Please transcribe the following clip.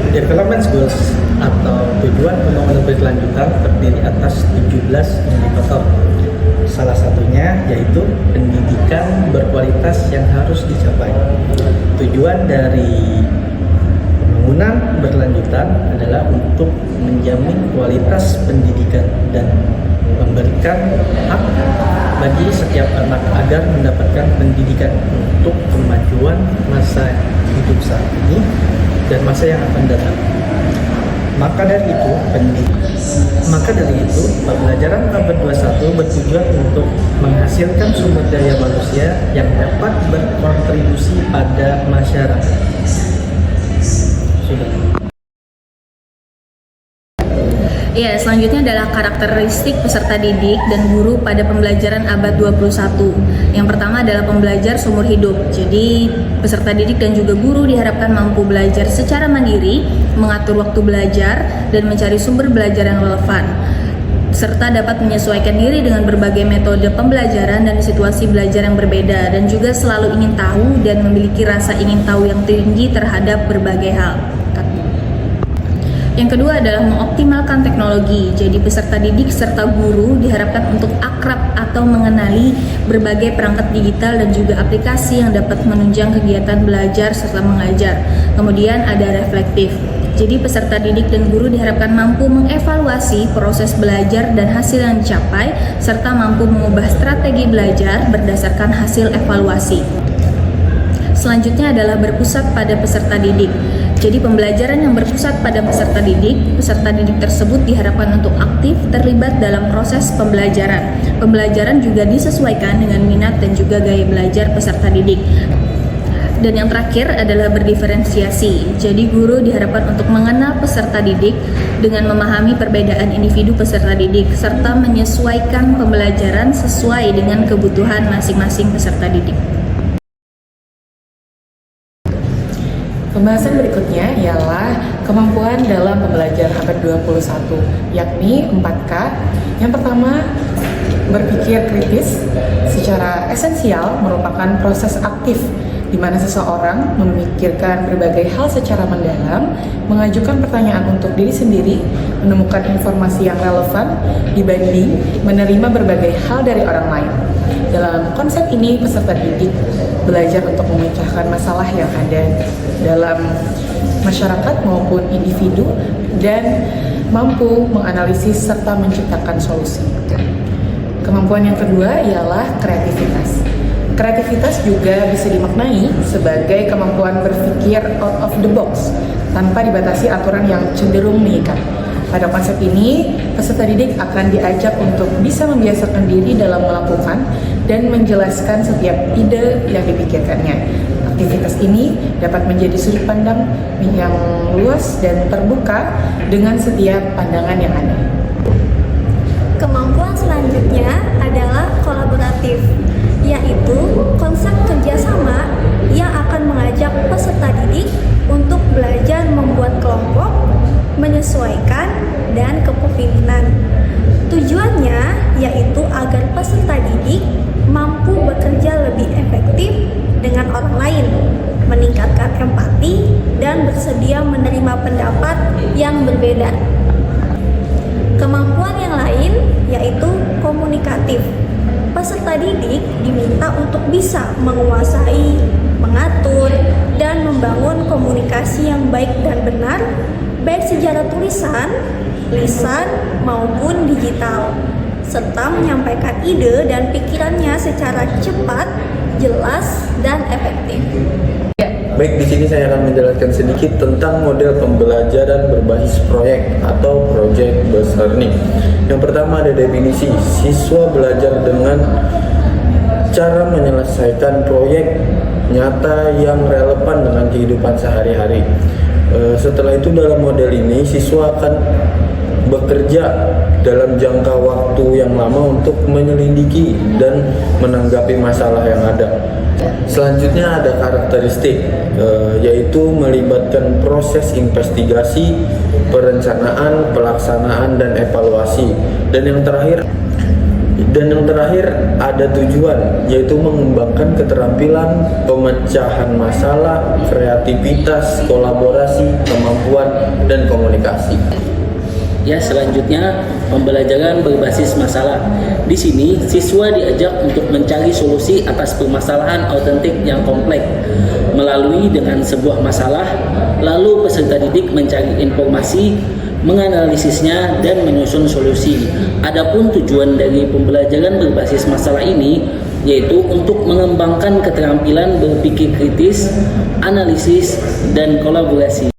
Development Goals atau tujuan pembangunan berkelanjutan terdiri atas 17 indikator. Salah satunya yaitu pendidikan berkualitas yang harus dicapai. Tujuan dari pembangunan berkelanjutan adalah untuk menjamin kualitas pendidikan dan memberikan hak bagi setiap anak agar mendapatkan pendidikan untuk kemajuan masa hidup saat ini dan masa yang akan datang. Maka dari itu, pembelajaran abad 21 bertujuan untuk menghasilkan sumber daya manusia yang dapat berkontribusi pada masyarakat. Sudah. Ya, selanjutnya adalah karakteristik peserta didik dan guru pada pembelajaran abad 21. Yang pertama adalah pembelajar seumur hidup. Jadi, peserta didik dan juga guru diharapkan mampu belajar secara mandiri, mengatur waktu belajar, dan mencari sumber belajar yang relevan, serta dapat menyesuaikan diri dengan berbagai metode pembelajaran dan situasi belajar yang berbeda, dan juga selalu ingin tahu dan memiliki rasa ingin tahu yang tinggi terhadap berbagai hal. Yang kedua adalah mengoptimalkan teknologi. Jadi peserta didik serta guru diharapkan untuk akrab atau mengenali berbagai perangkat digital dan juga aplikasi yang dapat menunjang kegiatan belajar serta mengajar. Kemudian ada reflektif. Jadi peserta didik dan guru diharapkan mampu mengevaluasi proses belajar dan hasil yang dicapai, serta mampu mengubah strategi belajar berdasarkan hasil evaluasi. Selanjutnya adalah berpusat pada peserta didik. Jadi pembelajaran yang berpusat pada peserta didik tersebut diharapkan untuk aktif terlibat dalam proses pembelajaran. Pembelajaran juga disesuaikan dengan minat dan juga gaya belajar peserta didik. Dan yang terakhir adalah berdiferensiasi. Jadi guru diharapkan untuk mengenal peserta didik dengan memahami perbedaan individu peserta didik serta menyesuaikan pembelajaran sesuai dengan kebutuhan masing-masing peserta didik. Pembahasan berikutnya ialah kemampuan dalam pembelajaran abad 21, yakni 4K. Yang pertama, berpikir kritis. Secara esensial merupakan proses aktif di mana seseorang memikirkan berbagai hal secara mendalam, mengajukan pertanyaan untuk diri sendiri, menemukan informasi yang relevan dibanding menerima berbagai hal dari orang lain. Dalam konsep ini, peserta didik belajar untuk memecahkan masalah yang ada dalam masyarakat maupun individu dan mampu menganalisis serta menciptakan solusi. Kemampuan yang kedua ialah kreativitas. Kreativitas juga bisa dimaknai sebagai kemampuan berpikir out of the box tanpa dibatasi aturan yang cenderung mengikat. Pada konsep ini, peserta didik akan diajak untuk bisa membiasakan diri dalam melakukan dan menjelaskan setiap ide yang dipikirkannya. Aktivitas ini dapat menjadi sudut pandang yang luas dan terbuka dengan setiap pandangan yang ada. Kemampuan selanjutnya adalah kolaboratif, yaitu konsep kerjasama yang akan mengajak peserta didik untuk belajar membuat kelompok, menyesuaikan, dan kepemimpinan. Tujuannya yaitu agar peserta didik mampu bekerja lebih efektif dengan orang lain, meningkatkan empati, dan bersedia menerima pendapat yang berbeda. Kemampuan yang lain yaitu komunikatif. Peserta didik diminta untuk bisa menguasai, mengatur, dan membangun komunikasi yang baik dan benar, baik secara tulisan, lisan, maupun digital, serta menyampaikan ide dan pikirannya secara cepat, jelas, dan efektif. Baik, di sini saya akan menjelaskan sedikit tentang model pembelajaran berbasis proyek atau project based learning. Yang pertama ada definisi, siswa belajar dengan cara menyelesaikan proyek nyata yang relevan dengan kehidupan sehari-hari. Setelah itu dalam model ini siswa akan bekerja dalam jangka waktu yang lama untuk menyelidiki dan menanggapi masalah yang ada. Selanjutnya ada karakteristik, yaitu melibatkan proses investigasi, perencanaan, pelaksanaan, dan evaluasi. Dan yang terakhir ada tujuan, yaitu mengembangkan keterampilan pemecahan masalah, kreativitas, kolaborasi, kemampuan dan komunikasi. Ya, selanjutnya pembelajaran berbasis masalah. Di sini siswa diajak untuk mencari solusi atas permasalahan autentik yang kompleks melalui dengan sebuah masalah, lalu peserta didik mencari informasi, menganalisisnya dan menyusun solusi. Adapun tujuan dari pembelajaran berbasis masalah ini yaitu untuk mengembangkan keterampilan berpikir kritis, analisis, dan kolaborasi.